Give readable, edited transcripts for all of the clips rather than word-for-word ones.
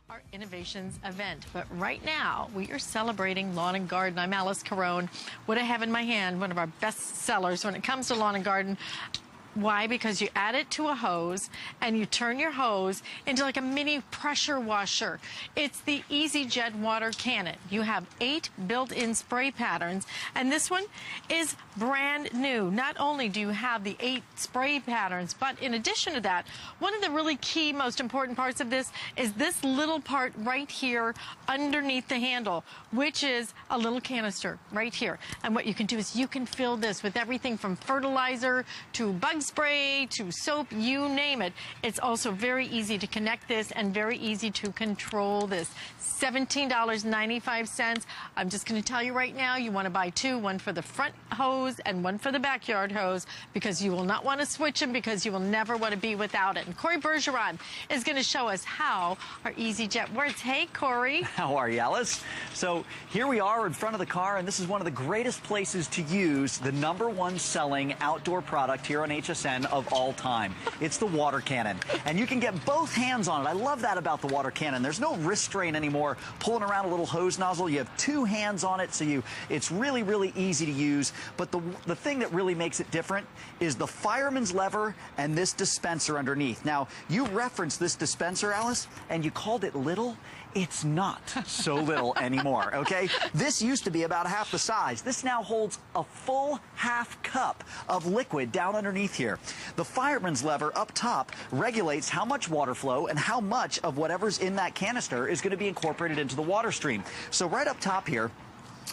our Innovations event. But right now, we are celebrating lawn and garden. I'm Alice Carone. What I have in my hand, one of our best sellers when it comes to lawn and garden. Why? Because you add it to a hose and you turn your hose into like a mini pressure washer. It's the EasyJet water cannon. You have 8 built-in spray patterns, and this one is brand new. Not only do you have the 8 spray patterns, but in addition to that, one of the really key, most important parts of this is this little part right here underneath the handle, which is a little canister right here. And what you can do is you can fill this with everything from fertilizer to bug spray to soap, you name it. It's also very easy to connect this and very easy to control this. $17.95. I'm just going to tell you right now, you want to buy 2, one for the front hose and one for the backyard hose, because you will not want to switch them, because you will never want to be without it. And Corey Bergeron is going to show us how our EasyJet works. Hey, Corey. How are you, Alice? So here we are in front of the car, and this is one of the greatest places to use the #1 selling outdoor product here on HSN of all time. It's the water cannon, and you can get both hands on it. I love that about the water cannon. There's no wrist strain anymore pulling around a little hose nozzle. You have 2 hands on it, so it's really, really easy to use. But the thing that really makes it different is the fireman's lever and this dispenser underneath. Now, you referenced this dispenser, Alice, and you called it little. It's not so little anymore, okay? This used to be about half the size. This now holds a full half cup of liquid down underneath here. The fireman's lever up top regulates how much water flow and how much of whatever's in that canister is going to be incorporated into the water stream. So right up top here,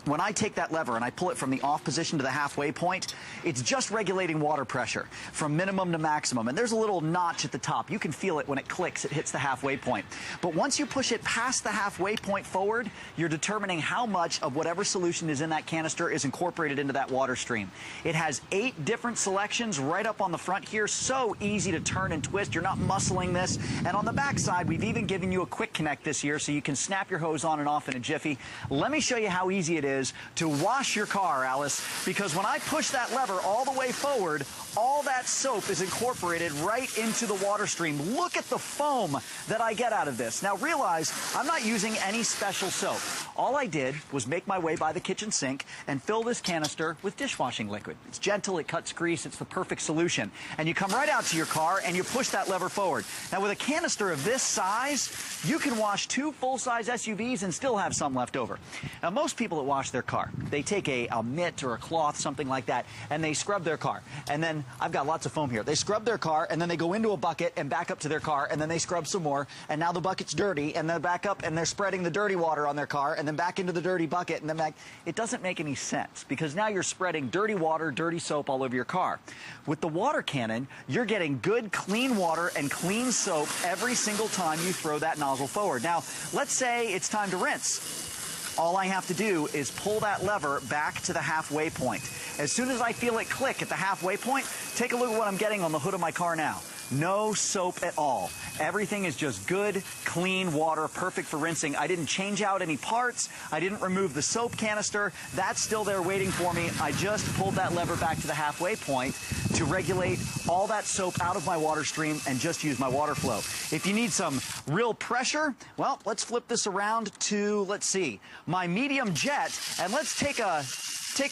when I take that lever and I pull it from the off position to the halfway point, it's just regulating water pressure from minimum to maximum. And there's a little notch at the top. You can feel it when it clicks, it hits the halfway point. But once you push it past the halfway point forward, you're determining how much of whatever solution is in that canister is incorporated into that water stream. It has 8 different selections right up on the front here. So easy to turn and twist. You're not muscling this. And on the back side, we've even given you a quick connect this year so you can snap your hose on and off in a jiffy. Let me show you how easy it is to wash your car, Alice, because when I push that lever all the way forward, all that soap is incorporated right into the water stream. Look at the foam that I get out of this. Now realize I'm not using any special soap. All I did was make my way by the kitchen sink and fill this canister with dishwashing liquid. It's gentle, it cuts grease, it's the perfect solution. And you come right out to your car and you push that lever forward. Now with a canister of this size, you can wash 2 full-size SUVs and still have some left over. Now most people that wash their car, they take a mitt or a cloth, something like that, and they scrub their car. And then, I've got lots of foam here. They scrub their car, and then they go into a bucket and back up to their car, and then they scrub some more, and now the bucket's dirty, and then back up, and they're spreading the dirty water on their car, and then back into the dirty bucket, and then back. It doesn't make any sense, because now you're spreading dirty water, dirty soap all over your car. With the water cannon, you're getting good, clean water and clean soap every single time you throw that nozzle forward. Now, let's say it's time to rinse. All I have to do is pull that lever back to the halfway point. As soon as I feel it click at the halfway point, take a look at what I'm getting on the hood of my car now. No soap at all. Everything is just good, clean water, perfect for rinsing. I didn't change out any parts. I didn't remove the soap canister. That's still there waiting for me. I just pulled that lever back to the halfway point to regulate all that soap out of my water stream and just use my water flow. If you need some real pressure, well, let's flip this around to, let's see, my medium jet, and let's take a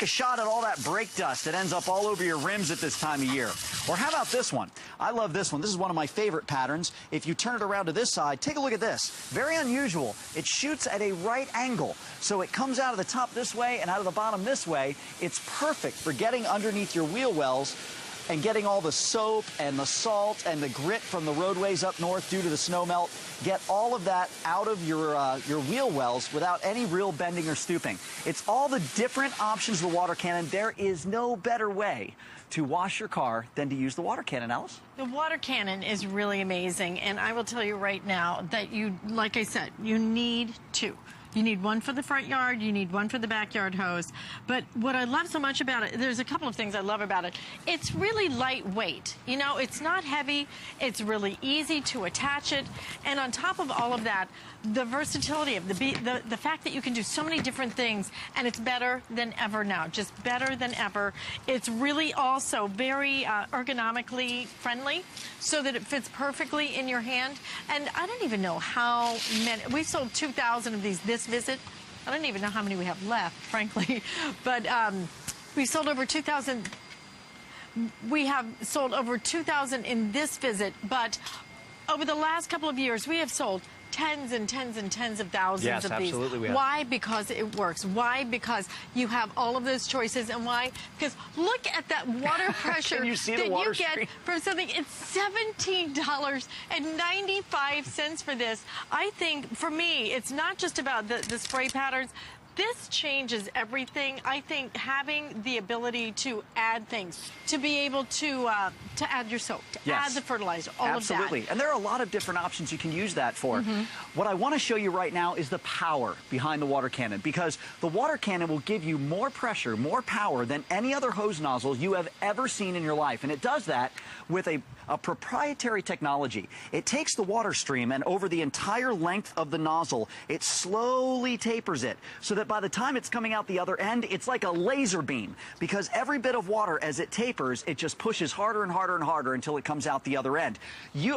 shot at all that brake dust that ends up all over your rims at this time of year. Or how about this one? I love this one. This is one of my favorite patterns. If you turn it around to this side, take a look at this. Very unusual. It shoots at a right angle. So it comes out of the top this way and out of the bottom this way. It's perfect for getting underneath your wheel wells and getting all the soap and the salt and the grit from the roadways up north due to the snow melt. Get all of that out of your wheel wells without any real bending or stooping. It's all the different options of the water cannon. There is no better way to wash your car than to use the water cannon, Alice. The water cannon is really amazing, and I will tell you right now that you, like I said, you need 2. You need one for the front yard, you need one for the backyard hose. But what I love so much about it, there's a couple of things I love about it. It's really lightweight. You know, it's not heavy, it's really easy to attach it. And on top of all of that, the versatility of the fact that you can do so many different things, and it's better than ever now, just better than ever. It's really also very ergonomically friendly, so that it fits perfectly in your hand. And I don't even know how many, we sold 2,000 of these this visit. I don't even know how many we have left, frankly, but we sold over 2,000. We have sold over 2,000 in this visit, but over the last couple of years, we have sold tens and tens and tens of thousands of these. Yes, absolutely we have. Why? Because it works. Why? Because you have all of those choices. And why? Because look at that water pressure Can you see that the water you get stream? from something. It's $17.95 for this. I think, for me, it's not just about the spray patterns. This changes everything. I think having the ability to add things, to be able to add your soap, to Yes. add the fertilizer, all Absolutely. of that. And there are a lot of different options you can use that for. What I want to show you right now is the power behind the water cannon, because the water cannon will give you more pressure, more power than any other hose nozzle you have ever seen in your life. And it does that with a proprietary technology. It takes the water stream, and over the entire length of the nozzle, it slowly tapers it, so that by the time it's coming out the other end, it's like a laser beam, because every bit of water, as it tapers, it just pushes harder and harder and harder until it comes out the other end.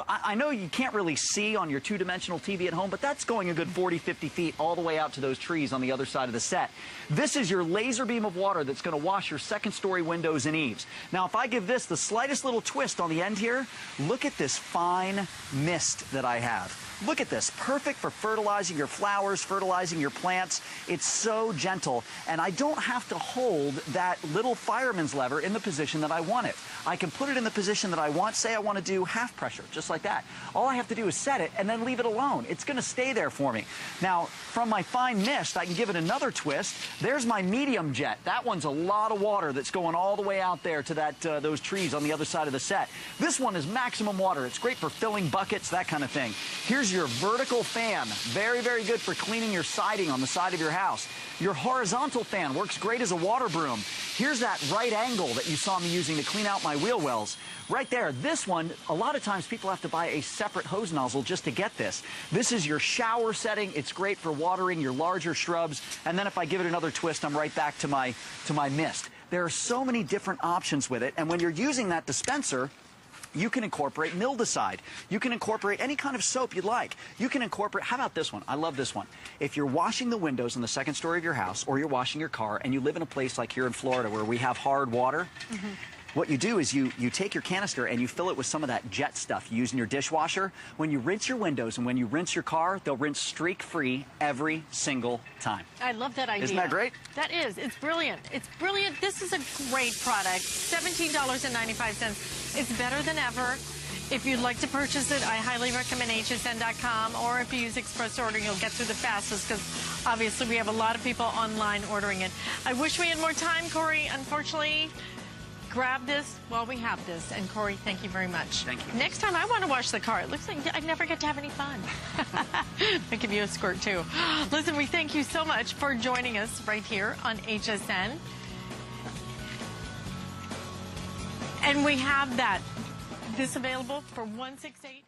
I know you can't really see on your two-dimensional TV at home, but that's going a good 40, 50 feet all the way out to those trees on the other side of the set. This is your laser beam of water that's going to wash your second-story windows and eaves. Now, if I give this the slightest little twist on the end here, look at this fine mist that I have. Look at this, perfect for fertilizing your flowers, fertilizing your plants. It's so gentle, and I don't have to hold that little fireman's lever in the position that I want it. I can put it in the position that I want. Say I want to do half pressure, just like that. All I have to do is set it and then leave it alone. It's going to stay there for me. Now, from my fine mist, I can give it another twist. There's my medium jet. That one's a lot of water that's going all the way out there to those trees on the other side of the set. This one is maximum water. It's great for filling buckets, that kind of thing. Here's your vertical fan. Very, very good for cleaning your siding on the side of your house. Your horizontal fan works great as a water broom. Here's that right angle that you saw me using to clean out my wheel wells. Right there, this one, a lot of times people have to buy a separate hose nozzle just to get this. This is your shower setting. It's great for watering your larger shrubs. And then if I give it another twist, I'm right back to my mist. There are so many different options with it. And when you're using that dispenser, you can incorporate mildicide. You can incorporate any kind of soap you'd like. You can incorporate, how about this one? I love this one. If you're washing the windows in the second story of your house, or you're washing your car, and you live in a place like here in Florida where we have hard water, what you do is you take your canister and you fill it with some of that jet stuff you use in your dishwasher. When you rinse your windows and when you rinse your car, they'll rinse streak-free every single time. I love that idea. Isn't that great? That is. It's brilliant. It's brilliant. This is a great product. $17.95. It's better than ever. If you'd like to purchase it, I highly recommend hsn.com, or if you use express order, you'll get through the fastest, because obviously we have a lot of people online ordering it. I wish we had more time, Corey. Unfortunately, grab this while we have this. And Corey, thank you very much. Thank you. Next time I want to wash the car. It looks like I never get to have any fun. I'll give you a squirt too. Listen, we thank you so much for joining us right here on HSN. And we have this available for $168.